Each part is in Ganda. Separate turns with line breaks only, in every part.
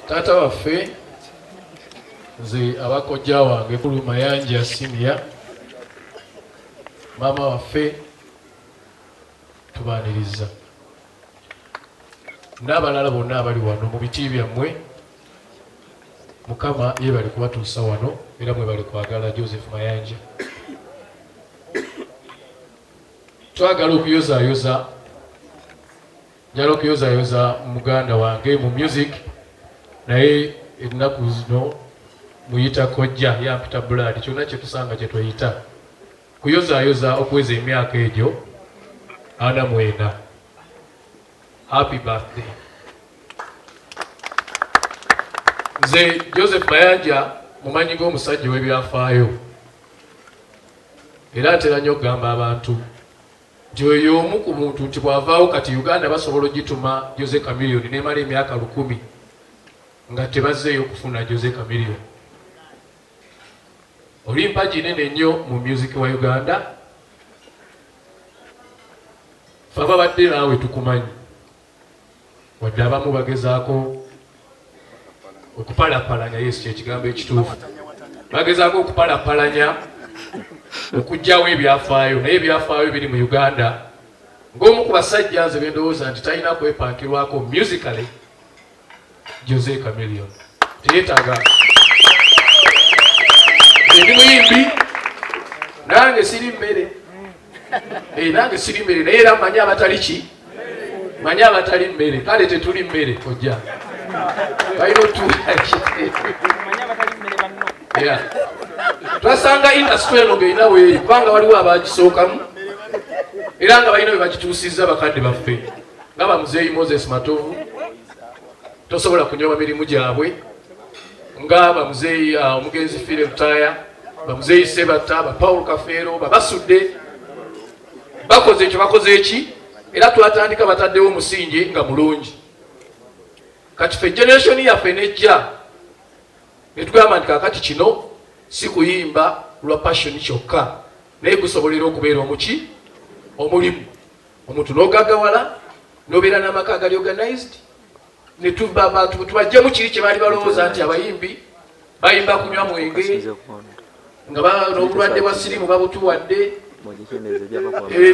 Tata waffe nze abakojja wange kulu Mayanja Simya, mama waffe tubaaniriza, n'abalala bonna abali wano mu biti byammwe, Mukama yeebale kubatuusa wano era mwebale kwagala Joseph Mayanja. Twagala okuyozaayoza, njala okuyozaayoza muganda wange mu music, naye ennaku zino muyita kojja yampita blood, kyonna kye tusanga kye tweyita kuyozaayoza okuweza emyaka egyo 49. Happy birthday. Nze Joseph Mayanja mumanyi ng'omusajja w'ebyafaayo, era atera nnyo okugamba abantu nti oyo omu ku muntu nti bw'avaawo kati Uganda basobola ogituma Jose Chameleon n'emala emyaka 10 nga tebazzeeyo kufuna Jose Chameleon. Oli mpagi nene nnyo mu music wa Uganda, fe ababadde naawe tukumanyi, wadde abamu bagezaako okupalapalanya, Yesu kyekigambo ekituufu, bagezaako okupalapalanya okugyawo ebyafaayo, naye ebyafaayo biri mu Uganda. Ng'omu ku basajja nze bendowooza nti talina kwepankirwako musically Jose Chameleon. Teyeetaaga ndi muyimbi, nange siri mmere, nange siri mmere, naye era mmanyi abatali ki, manyi abatali mmere, kale tetuli mmere kojja balina otuulaki. Twasanga industry eno ng'erina weeri, kubanga waliwo abagisookamu era nga balina bwe bagituusizza bakadde baffe nga bamuzeeyi Moses Matovu, tosobola kunyooma mirimu gyabwe, nga bamuzeeyi omugenzi Philip Taya, bamuzeeyi Sebata, ba Paul Kafeero, babasudde bakoze ekyo bakoze eki, era twatandika bataddewo omusingi nga mulungi. Kati ffe generation yaffe nejja ne tugamba nti kaakati kino si kuyimba lwa passion kyokka, naye gusobolera okubeera omuki omulimu. Omuntu n'ogaggawala n'obeera n'amaka agali organized, ne tuba abantu tubajjemu kiri kye baali balowooza nti abayimbi bayimba kunywa mwenge nga n'obulwadde bwa sirimu babutuwadde,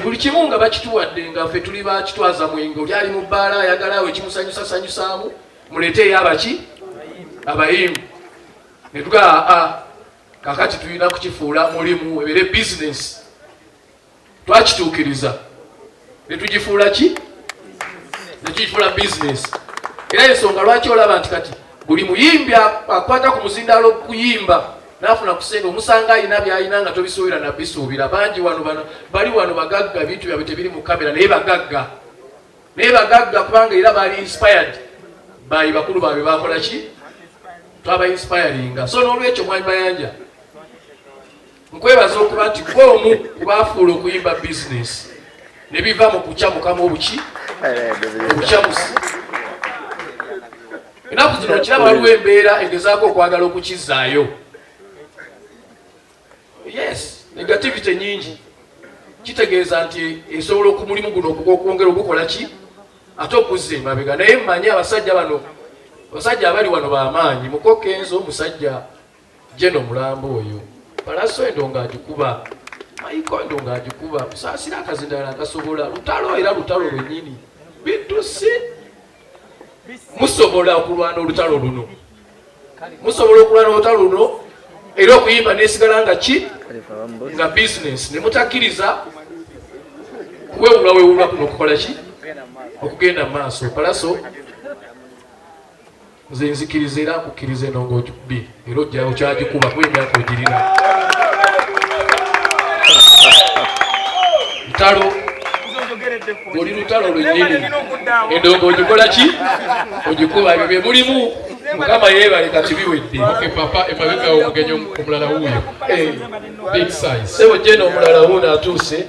buli kimu nga bakituwadde, nga ffe tuli bakitwaza mwenge. Oli ali mu bbaala ayagala awo ekimusanyusa sanyusaamu, muleeteyo abaki abayimbi. Ne tugaa kakati tulina kukifuula mulimu, ebeere business. Twakituukiriza ne tugifuula ki, ne tugifuula business. Era ensonga lwaki olaba nti kati buli muyimbi akwata ku muzindaalo okuyimba n'afuna ku ssente, omusanga alina by'alina nga tobisuubira na bisuubira. Bangi wano bali wano bagagga, bintu byabwe tebiri mu kamera, naye bagagga kubanga era baali inspired bayi bakulu baabwe bakola ki, twaba inspiringa. So n'olwekyo Mwami Mayanja nkwebaza okuba nti gwe omu kubaafuula okuyimba business ne biva mu kukyamukamu obuki obukyamusi. Ennaku zino kiraba waliwo embeera egezaako okwagala okukizaayo. Yes, negativity nyingi, kitegeeza nti esobola okumulimu guno okwongera ogukola ki ate okuzza emabega. Naye mmanyi abasajja bano, abasajja abali wano b'amaanyi. Mukokenzo omusajja Jeno Mulambo oyo, Palaso endonga agikuba, Maiko endonga agikuba, Musaasira akazindala akasobola, lutalo era lutalo lwennyini. Bitusi musobola okulwana olutalo luno, musobola okulwana olutalo luno era okuyimba nesigala nga ki nga business, ne mutakkiriza kuwewulawewulwa kuno okukola ki okugenda mu maaso. Palaso nze nzikiriza era nkukkiriza endongo ogikubi era ojjawo kyagikuba kuba emyaka ogirina. Lutalo oli lutalo lwennyini, endongo ogikola ki ogikuba. Ebyo bye mulimu. Mukama yeebale kati biwedde.
Okay, papa emabega omugenyi omulala wuuyo big size.
Sebo Jeno omulala wuuno atuuse,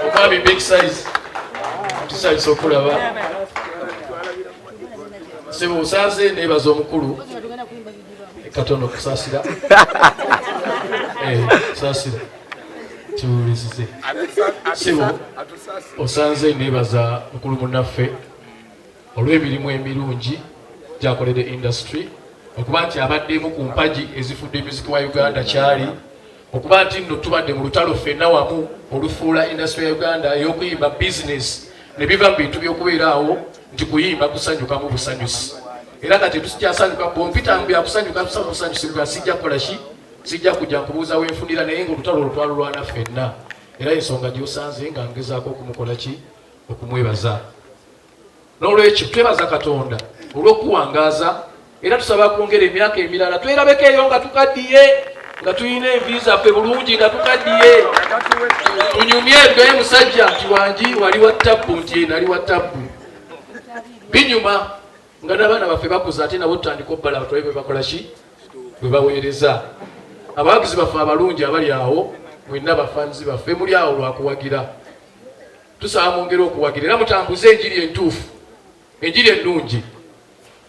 omwami big size, tusanyusa okulaba. Sebo osanze neebaza omukulu katono kusaasira, saasira kiwulisize. Sebo osanze neebaza mukulu munnaffe olw'emirimu emirungi Byakoledde industry okuba nti abaddemu ku mpaji ezifudde music wa Uganda kyali okuba nti nno tubadde mu lutalo ffenna wamu olufuula industry ya Uganda ey'okuyimba business ne biva mu bintu by'okubeeraawo nti kuyimba kusanyukamu busanyusi era nga tetusikyasanyuka bompita mu byakusanyuka busanyusi bwa sijja kukola ki sijja kujja nkubuuza wenfunira naye ng'olutalo olutwalulwana ffenna era ensonga gy'osanze nga ngezaako okumukola ki okumwebaza n'olwekyo twebaza Katonda olw'okuwangaaza era tusaba kwongera emyaka emirala twerabeko eyo nga tukaddiye nga tulina envi zaffe bulungi nga tukaddiye tunyumye naye musajja nti wangi wali wa tabbu nti nali wa tabbu binyuma nga n'abaana baffe bakuza ate nabo tutandika obbala batwale bwe bakola ki bwe baweereza abawagizi baffe abalungi abali awo mwenna bafanzi baffe muli awo lwakuwagira tusaba mwongere okuwagira era mutambuze enjiri entuufu enjiri ennungi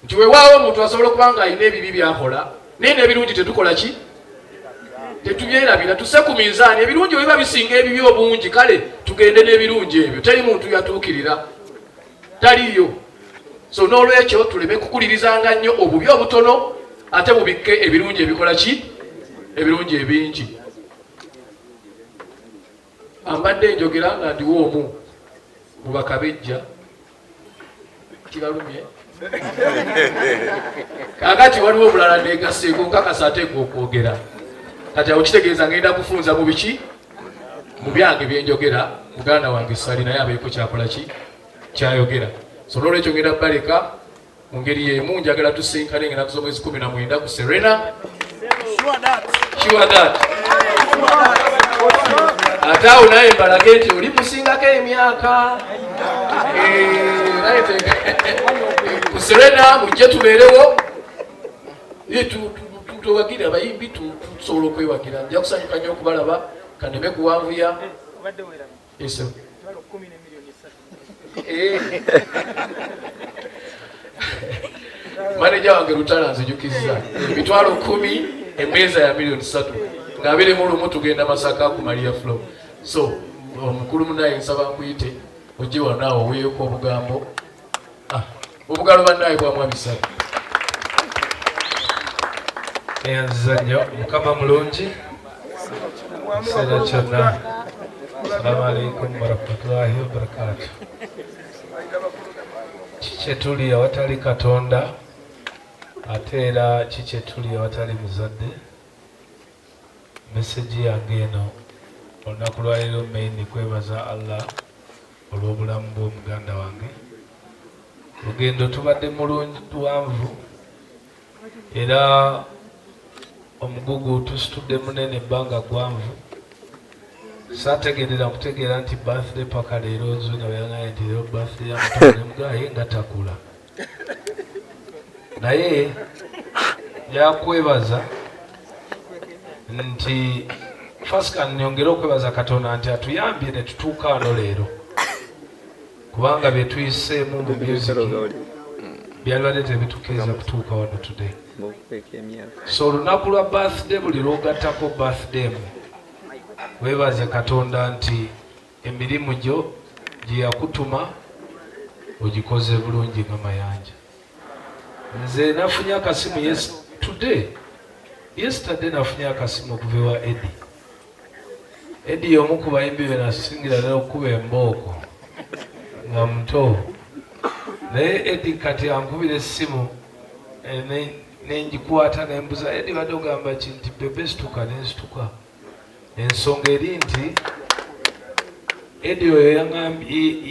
nti weewaawo omuntu asobola okuba nga alina ebibi byakola naye n'ebirungi tetukola ki tetubyerabira tusse ku minzaani ebirungi bwe biba bisinga ebibi obungi kale tugende n'ebirungi ebyo teri muntu yatuukirira taliyo so n'olwekyo tuleme kukulirizanga nnyo obubi obutono ate bubikke ebirungi ebikola ki ebirungi ebingi ambadde njogera nga ndiwo omu mu bakabejja kibalumye kakati waliwo obulala negaseeko nkakasa ateeka okwogera kati awo kitegeeza ngenda kufunza mu biki mu byange byenjogera muganda wange sali naye abeeko kyakola ki kyayogera so n'olwekyo ngenda baleka mu ngeri y'emu njagala tusinkane ngenda z'omwezi 19 ku Serena sure that ate awo naye mbalage nti oli musingako emyaka ku Serena mujje tubeerewo tuwagira abayimbi tusobola okwewagira nja kusanyuka nnyo okubalaba kaneme kuwanvuya maneja wange Lutala nzijukizza emitwalo 10 emmeeza ya $3 ng'abirimu lumu tugenda Masaka ku Maria Flow so omukulu munaye nsaba nkuyite ojje wanaawo oweeyeko obugambo obugalo bannaye bwamwa bisatu
enziza nnyo mukama mulungi kiseera kyonna salaamu alaikum warahmatullahi wabarakatu kikyetuli awatali Katonda ate era kikyetuli awatali muzadde meseji yange eno olunaku lwaleero maini kwebaza Allah olw'obulamu bw'omuganda wange lugendo tubadde mulungi luwanvu era omugugu tusitudde munene ebbanga gwanvu saategeerera kutegeera nti birthday paka leero nzunya weyangaye nti leero birthday yamutoone mugaye nga takula naye yakwebaza nti fasika nyongera okwebaza Katonda nti atuyambye ne tutuuka wano leero kubanga byetuyiseemu mu music byalibadde tebitukkiriza kutuuka wano today so olunaku lwa birthday buli lwogattako birthday mu weebaze Katonda nti emirimu gyo gye yakutuma ogikoze bulungi nga mayanja nze nafunye akasimu yesterday nafunye akasimu okuva ewa Eddie y'omu ku bayimbi be nasingira ddala okuba embooko nga muto naye Eddie kati ankubira essimu nengikwata nembuza Eddie badde ogamba ki nti bebe situka nensituka ensonga eri nti Eddie oyo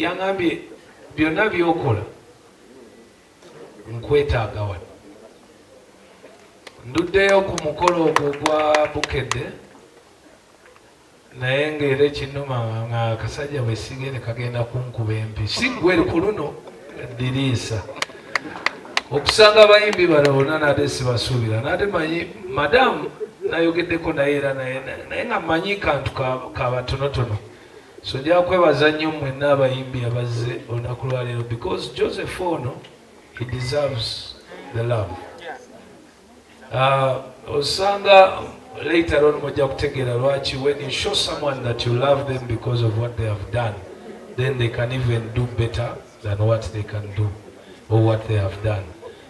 yaŋambye byonna byokola nkwetaaga wano nduddeyo ku mukolo ogwo gwa bukedde naye ng'era ekinnuma nga akasajja bwesige ne kagenda kunkuba empi si gwe ku luno diriisa okusanga abayimbi bano bonna nate sibasuubira nate manyi madamu nayogeddeko naye era naye nga manyi kantu kabatonotono so nja kwebaza nnyo mwenna abayimbi abazze olunaku lwaleero because Joseph ono he deserves the love osanga later on mujja kutegeera lwaki when you show someone that you love them because of what they have done then they can even do better than what they can do or what they have done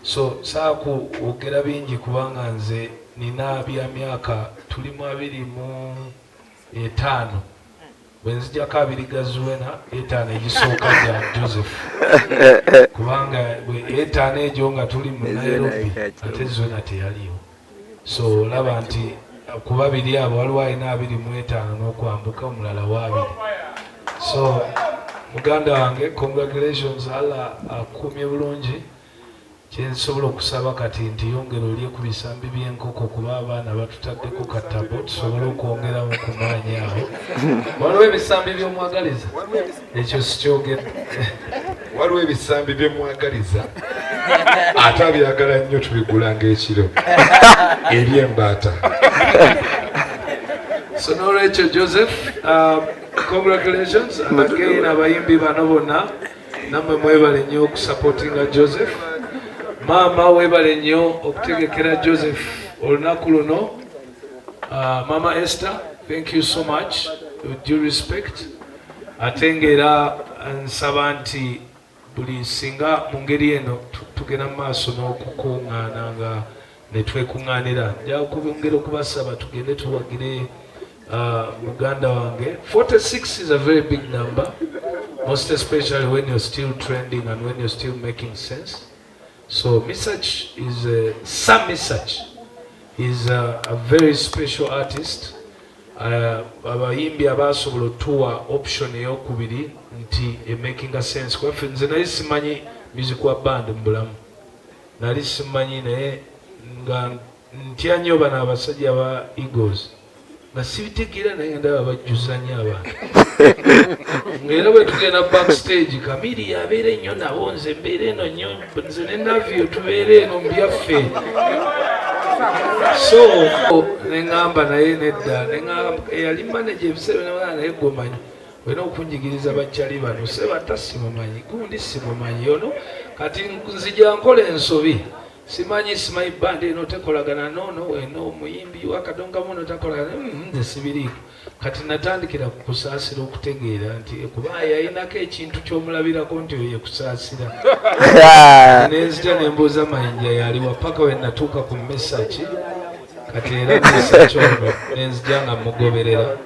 so saaku ogera bingi kubanga nze nina bya myaka tuli mu 25 bwenzijako 2 ga Zuwena 5 egisooka ja Joseph kubanga 5 egyo nga tuli mu Nairobi ate Zuwena teyaliwo so laba nti kuba biri abo waliwo alina 25 n'okwambuka omulala wa 2 so muganda wange congratulations Allah akumye bulungi kyensobola okusaba kati nti yongera olye ku bisambi by'enkoko kuba abaana batutaddeko katabo tusobole okwongeramu ku maanyi awo waliwo ebisambi by'omwagaliza ekyo sikyogedde waliwo ebisambi by'omwagaliza ate abyagala nnyo tubigulanga ekiro eby'embaata so n'olwekyo Joseph congratulations and again abayimbi bano bonna nammwe mwebale nnyo okusupportinga Joseph Mama webale nnyo okutegekera Joseph olunaku luno. Mama Esther, thank you so much with due respect. Atengera nsaba nti buli singa mu ngeri eno tugenda mu maaso n'okukuŋŋaana nga ne twekuŋŋaanira. Nja okwongera okubasaba tugende tuwagire muganda wange. 46 is a very big number, most especially when you're still trending and when you're still making sense. So Mesarch is Sam Mesarch is a very special artist. Abayimbi abasobola otuwa option ey'okubiri nti making a sense. Kwa ffe nze nali simanyi music wa band mbulamu. Nali simanyi naye nga ntya nnyo bano abasajja ba Eagles. Nga sibitegeera naye ndaba bajjuzanya abantu. Ngera bwe tugenda backstage Kamiri yabeera nnyo nabo nze mbeera eno nnyo nze ne Navio tubeera eno mu byaffe. So neŋŋamba naye nedda eyali manager ebiseera nebana naye gomanyi olina okunjigiriza bakyali bano sebata simumanyi gundi simumanyi ono kati nzija nkola ensobi simanyi bandi eno tekolagana nono eno omuyimbi wakadonga muno takolagana nze sibiriiko kati natandikira kukusaasira okutegeera nti kuba yayinako ekintu ky'omulabirako nti oyo yekusaasira nenzita nembuuza mayinja yaliwa paka we natuuka ku Mesarch kati era Mesarch ono nenzija nga mugoberera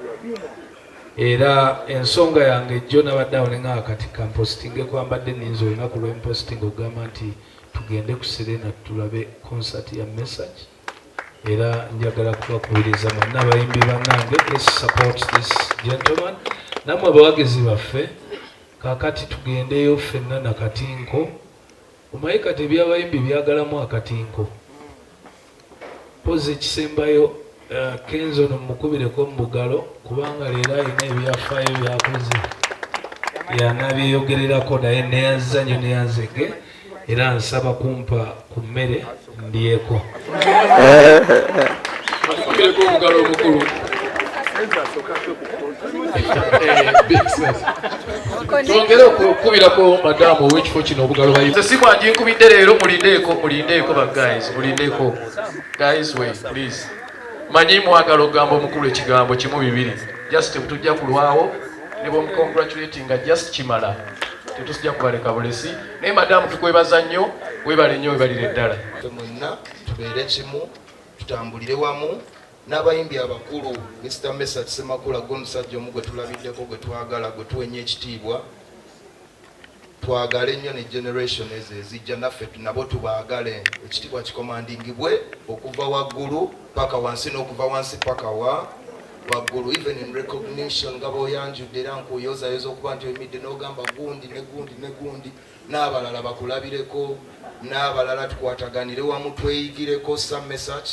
era ensonga yange jjo nabadde awo nenga kati kampostinge kwambadde ninza olunaku lwemposting ogamba nti tugende ku Serena tulabe concert ya Mesarch era njagala kubakubiriza mwenna abayimbi bannange let's support this gentleman namwe abawagizi baffe kakati tugendeyo ffenna nakatinko omanyi kati ebyabayimbi byagalamu akatinko pozi ekisembayo Kenzo nomukubireko mu bugalo kubanga leero alina ebyafaayo byakoze yanabyeyogererako naye neyazanyo neyanzege era nsaba kumpa ku mmere ndyeko
akubireko omugalo omukulu twongere okukubirako madamu ow'ekifo kino obugalo bayi
nze simwanji nkubidde leero mulindeeko ba guys mulindeeko guys wait please manyi mwagala ogamba omukulu ekigambo kimu bibiri just tujja kulwawo ne bwomukongratulatinga just kimala tetujja kubaleka bulesi naye madamu tukwebaza nnyo webale nnyo webalire ddala
mwenna tubeere kimu tutambulire wamu n'abayimbi abakulu Mr. Mesarch Ssemakula g'omusajja omu gwe tulabiddeko gwe twagala gwe tuwenya ekitiibwa twagale nnyo ne generation ezo ezijja naffe nabo tubaagale ekitiibwa kikomandingibwe okuva waggulu paka wansi n'okuva wansi paka waggulu even in recognition nga bw'oyanjudde era nkuyozayoza okuba nti oyimidde n'ogamba gundi ne gundi ne gundi n'abalala bakulabireko n'abalala tukwataganire wamu tweyigireko Sam Mesarch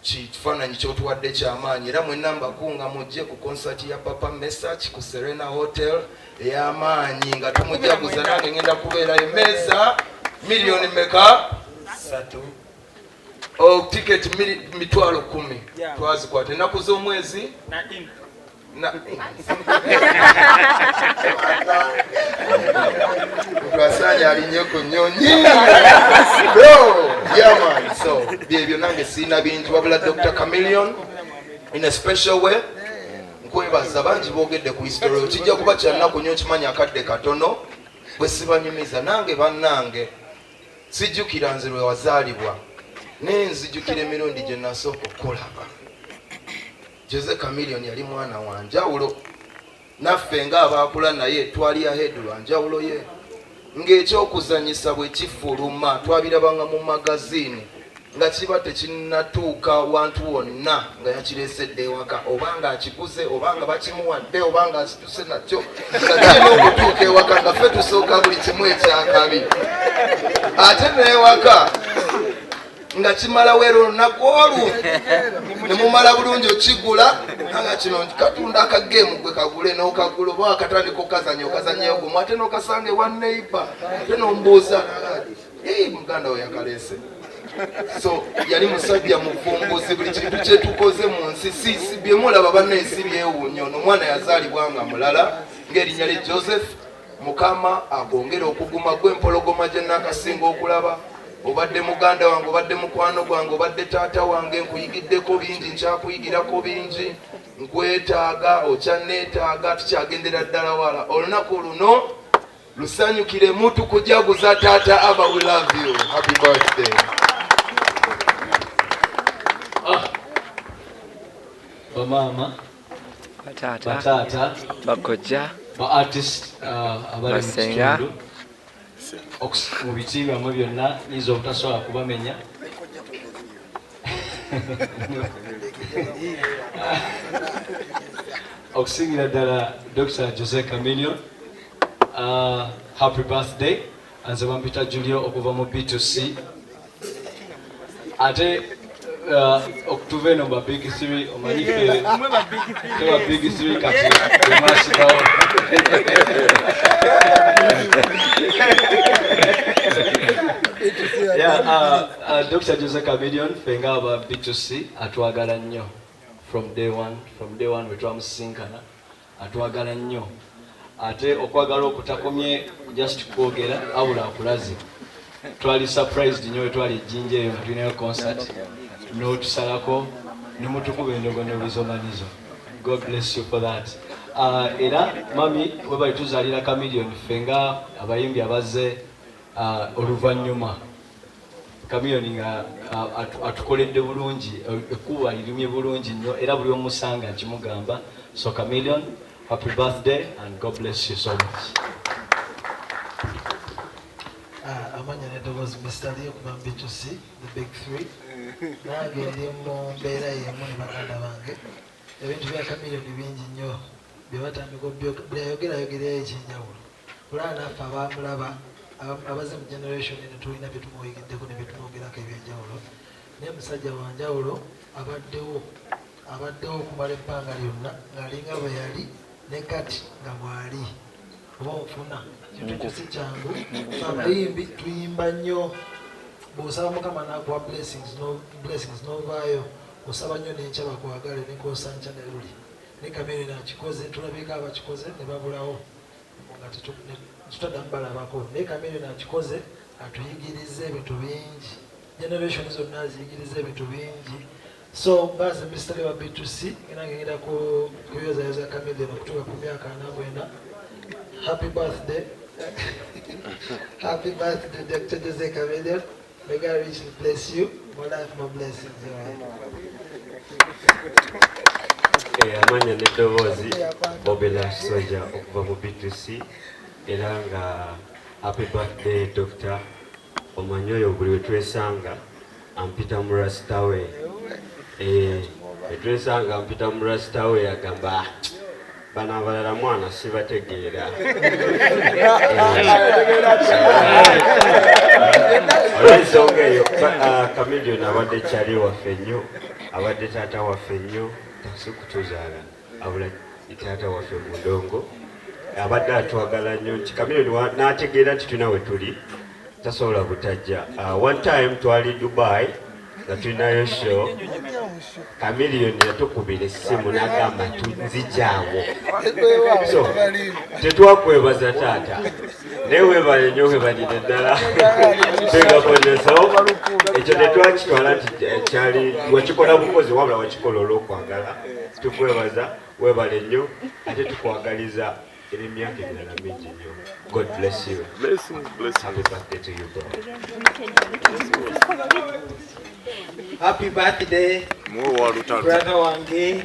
kifaananyi kyotuwadde kyamaanyi era mwenna mbakunga mujje ku concert ya Papa Mesarch ku Serena Hotel ey'amaanyi nga tumujaguza nange ngenda kubeera emmeeza miliyoni meka 3 tiketi 10,000 twazikwata ennaku z'omwezi twasanya alinye ku nnyonyi yaman so byebyo nange siina bingi wabula Dr. Chameleon in a special way nkwebaza bangi boogedde ku history kijja kuba kyannaku nnyo kimanya akadde katono bwe sibanyumiza nange bannange sijjukira nze lwe wazaalibwa naye nzijjukira emirundi gye nasooka okulaba. Jose Chameleon yali mwana wa njawulo, naffe ng'abaakula naye twali ahead lwa njawulo ye. Ng'ekyokuzanyisa bwe kifuluma twabirabanga mu magaziini nga kiba tekinnatuuka wantu wonna nga yakireesedde ewaka, obanga akikuze obanga bakimuwadde obanga akituse nakyo nga kirina okutuuka ewaka nga ffe tusooka buli kimu ekyakabi. Ate n'ewaka nga kimala weero olunaku olwo ne mumala bulungi okigula nga kino katunda akageemu gwe kagule n'okagula oba akatandika okazanya okazanyayo gumu ate n'okasanga ewa neighbor ate n'omubuuza muganda we yakaleese. So yali musajja muvumbuzi, buli kintu kyetukoze mu nsi si byemulaba bannaye si byewuunya. Ono omwana yazaalibwa nga mulala ng'erinnya lye Joseph, Mukama agongera okuguma gw'empologoma gye nakasinga okulaba. Obadde muganda wange, obadde mukwano gwange, obadde taata wange, nkuyigiddeko bingi, nkyakuyigirako bingi, nkwetaaga okyanneetaaga, tukyagendera ddala wala. Olunaku luno lusanyukiremu tukujaguza taata Aba, we love you. Happy birthday.
Bamama, batata,
bakojja,
ba artist abali mu kitundu mu biti byammwe byonna nyinza obutasobola kubamenya. Okusingira ddala Dr. Jose Chameleon, happy birthday. Nze bampita Julio okuva mu B2C. Ate okutuva eno ba big three omanyi fe ba big three kati emasibawo. Dr. Jose Chameleon fe nga aba B2C atwagala nnyo from day one wetwamusinkana atwagala nnyo. Ate okwagala okutakomye just kwogera awula akulaze. Twali surprised nnyo wetwali ejjinja eyo nga tulinayo concert n'otusalako ne mutukuba endogo n'ebizomanizo. God bless you for that. Era mami we bali tuzaalira Chameleon ffe nga abayimbi abazze oluvannyuma. Chameleon nga atukoledde bulungi, ekkuba lirimye bulungi nnyo era buli omusanga nkimugamba. So Chameleon, happy birthday and God bless you so much.
Amanya neddoboozi Mr. Leo kuba B2C, the big three. Nange ndi mu mbeera y'emu ne baganda bange. Ebintu bya Chameleon bingi nnyo bye batandika buli ayogerayo ekyenjawulo. Kulaba naffe abamulaba abaze mu generation eno tulina bye tumuyigiddeko ne bye tumwogerako ebyenjawulo. Naye musajja wa njawulo abaddewo okumala ebbanga lyonna ng'alinga bwe yali ne kati nga bw'ali. Oba ofuna kintu kyo si kyangu. Abayimbi tuyimba nnyo. Bw'osaba Mukama n'akuwa blessings n'ovaayo osaba nnyo n'enkya bakwagale n'enkosanca ne luli. Ne Chameleon akikoze, tulabika abakikoze ne babulawo nga tutaddamu balabako. Naye Chameleon akikoze atuyigiriza ebintu bingi, generation zonna aziyigiriza ebintu bingi. So mbaze Mr. Leo wa B2C era ngenda kuyozayoza Chameleon okutuuka ku myaka 40. Happy birthday. Happy birthday, Dr. Jose Chameleon. May God richly bless you. More life, more blessings.
Amanya neddoboozi Bobela Soja okuva mu B2C era nga happy birthday Dr. Omanyi oyo buli wetwesanga ampita mu Rastawe. Wetwesanga ampita mu Rastawe agamba bano abalala mwana sibategeera. Olw'ensonga eyo Chameleon abadde kyali waffe nnyo, abadde taata waffe nnyo, si kutuzaala abula taata waffe mu ndongo, abadde atwagala nnyo nti Chameleon n'ategeera nti tulina we tuli tasobola butajja. One time twali Dubai nga tulinayo show, Chameleon yatukubira essimu n'agamba nzijaawo. So tetwakwebaza taata naye weebale nnyo weebalire ddala begakoneso ekyo tetwakitwala nti kyali wakikola bukozi wabula wakikola olw'okwagala. Tukwebaza weebale nnyo ate tukwagaliza emyaka emirala mingi nnyo. God bless you. Happy birthday to you, bro.
Happy birthday, brother wange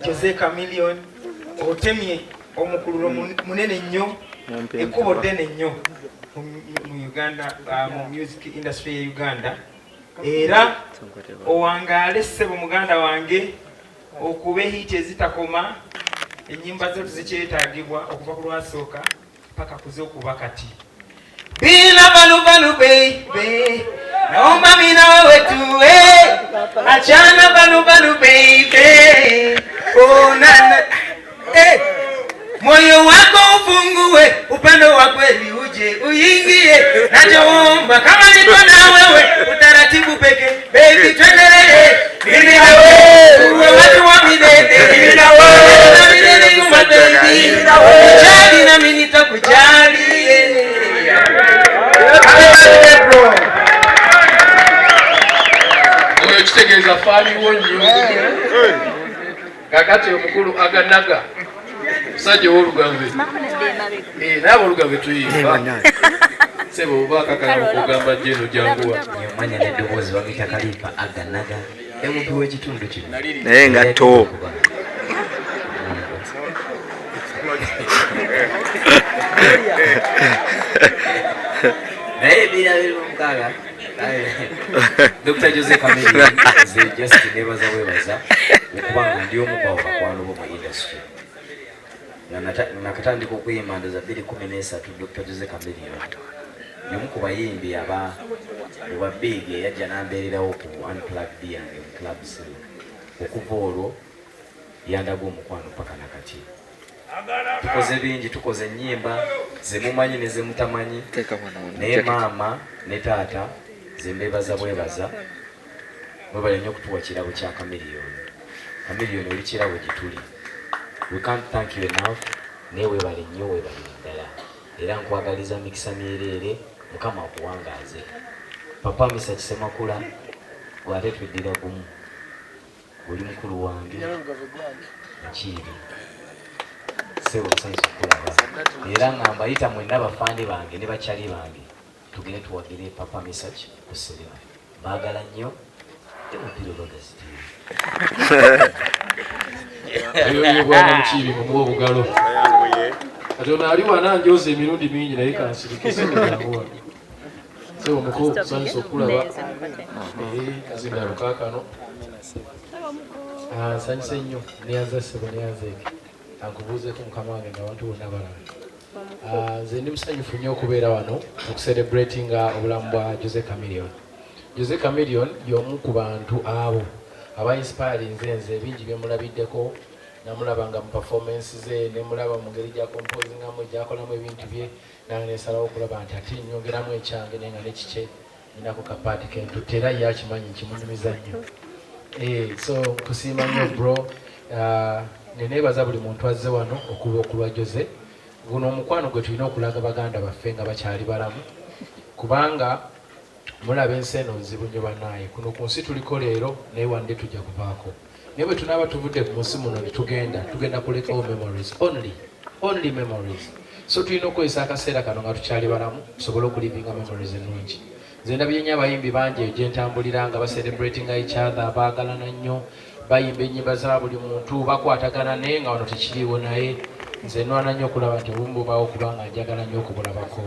Jose Chameleon. Otemye omukululo munene nnyo, ekkubo ddene nnyo mu Uganda, mu music industry ya Uganda. Era owangaale ssebo muganda wange okuba hit ezitakoma, ennyimba zo zikyetaagibwa okuva ku lwasooka paka kuzokuba kati. Bila balu baby, naomba mimi na wewe tuwe, achana balu baby. Oh nana, moyo wako ufungue, upendo wa kweli uje uingie, nachoomba kama niko na wewe, utaratibu peke, baby tuendelee. Mimi na wewe, uwe watu wa milele. Mimi na wewe, na milele nyuma baby. Mimi na wewe, jali na mimi nitakujali.
Oyo kitegeeza faaniwo nnyo. Kakati omukulu aganaga musajja w'olugambe. Naye olugambe tuyimba. Sebo oba kakana okugamba jeno janguwa.
Omanya n'eddoboozi bagiyita kalipa aganaga. Emupi w'ekitundu kino.
Naye nga to.
Naye birabiri omukaaga. Dr. Jose Chameleon nze just nebaza webaza okubanga ndi omu ku bakwano bo mu industry. Nakatandika okuyimba ndoza 2013 Dr. Jose Chameleon. Y'omu ku bayimbi aba big yajja n'ambeererawo ku Unplugged yange mu club scene. Okuva olwo yandaga omukwano paka nakati. Tukoze bingi, tukoze ennyimba zemumanyi ne zemutamanyi, naye maama ne taata zembebaza bwebaza mwebale nnyo okutuwa kirabo kya Chameleon. Chameleon oli kirabo gituli. We can't thank you enough. Naye webale nnyo, webale ddala. Era nkwagaliza mikisa myereere, Mukama akuwangaaze. Papa Mesarch Ssemakula gwate tweddira gumu. Oli mukulu wange. Nkiiri. Sebo musanyusa okulaba. Era ngamba yita mwenna bafande bange ne bakyali bange. Tugende tuwagire Papa Mesarch ku Serena. Baagala nnyo. Temupira olwagazitiri.
Eyo bwana Mukiibi mumuwa obugalo. Katonda ali wana njoza emirundi mingi naye kansirikise janguwa. Sebo muko musanyusa okulaba. Kazinda lukaakano. Nsanyuse nnyo neyanza Sebo neyanzeeke. Ankubuuzeeko Mukama wange nga abantu bonna balaba. Nze ndi musanyufu nnyo okubeera wano okucelebratinga obulamu bwa Jose Chameleon. Jose Chameleon y'omu ku bantu abo aba-inspirinze nze bingi bye mulabiddeko, namulabanga mu performance ze, ne mulaba mu ngeri gya composingamu, gyakolamu ebintu bye, nange nesalawo okulaba nti ate nyongeramu ekyange naye nga ne kike ninako kapaati kentutte era ye akimanyi kimunyumiza nnyo. So nkusiima nnyo bro. Nenebaza buli muntu azze wano okuba okulwa Jose. Guno omukwano gwe tulina okulaga baganda baffe nga bakyali balamu, kubanga mulaba ensi eno nzibu nnyo bannaaye. Kuno ku nsi tuliko leero naye wande tujja kuvaako. Naye bwe tunaaba tuvudde ku munsi muno ne tugenda kulekawo memories, only memories. So tulina okukozesa akaseera kano nga tukyali balamu tusobole okulivinga memories ennungi. Nze ndabye nnyo abayimbi bangi eyo gye ntambulira nga baselebratinga each other, baagalana nnyo, bayimba ennyimba za buli muntu, bakwatagana naye nga wano tekiriiwo. Naye nze nwana nnyo okulaba nti obumu bubaawo kubanga njagala nnyo okubulabako.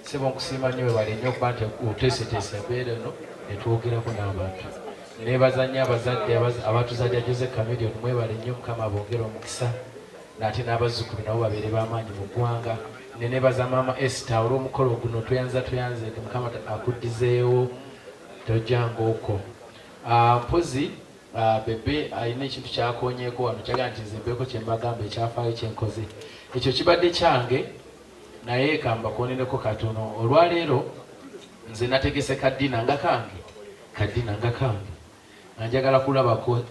Sebo nkusiima nnyo webale nnyo okuba nti oteeseteese embeera eno ne twogerako n'abantu. Neebaza nnyo abazadde abatuzadde Jose Chameleon, mwebale nnyo, Mukama aboongere omukisa, n'ate n'abazzukulu nabo babeere b'amaanyi mu ggwanga. Ne neebaza maama Esther olw'omukolo guno tuyanze Mukama akuddizeewo tojjanga okwo. Mpozi bebe alina ekintu kyakonyeeko wano kyagala nti nzimbeeko kye mbagamba ekyafaayo kyenkoze. Ekyo kibadde kyange naye kambakoneneko katono. Olwaleero nze nategese kadina nga kange nga njagala kulabako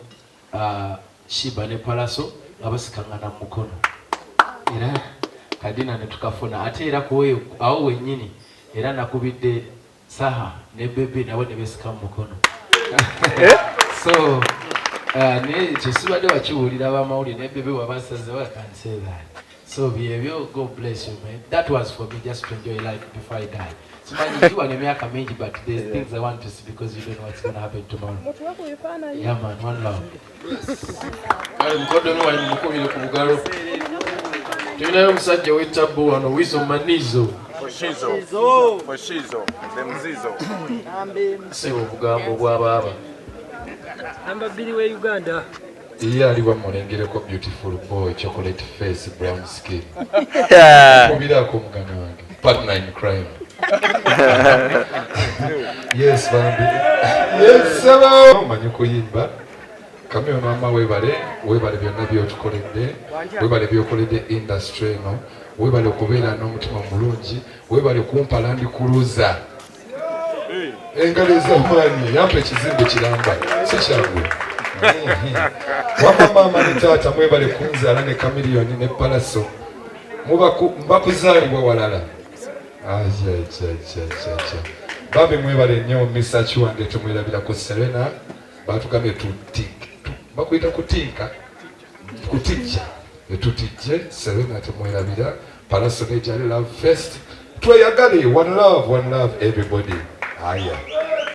Shiba ne Palaso nga basikangana mu mukono, era kadina ne tukafuna. Ate era awo wennyini era nakubidde Saha ne bebe nabo ne besika mu mukono. So ne kyesibadde wakiwulira abamawulire ne bebe wabasaze bakanseebaani.
So God bless you, man. That was for me, just to enjoy life before I die. So man, you and Emeka Minji, but there's things I want to see because you don't know what's going to happen tomorrow. Yeah, man, one love.
Tulinayo omusajja w'ettabu wano Wizo Manizo. Sebo obugambo bw'abaaba.
Namba 2 we Uganda.
Iye ali bamulengereko beautiful boy, chocolate face, brown skin. Kubirako omugana wange. Partner in crime. Yes, bambi. Yes, hello. Manyi kuyimba. Chameleon mama webale byonna byotukoledde. Webale byokoledde industry eno. Webale okubeera n'omutima mulungi. Webale kumpa Land Cruiser. Engalo ez'amaanyi yampa ekizimbe kiramba. Si kyangu. Wamama ne taata mwebale kunzaala ne Chameleon ne Palaso. Mbakuzaalibwa walala. Babi mwebale nnyo Mesarch wange tumwerabirako Serena. Batugambye bakuyita kutinka kutijja etutijje Serena tumwerabira Palaso ne Jali Love Fest. Tweyagale, one love everybody. Aya.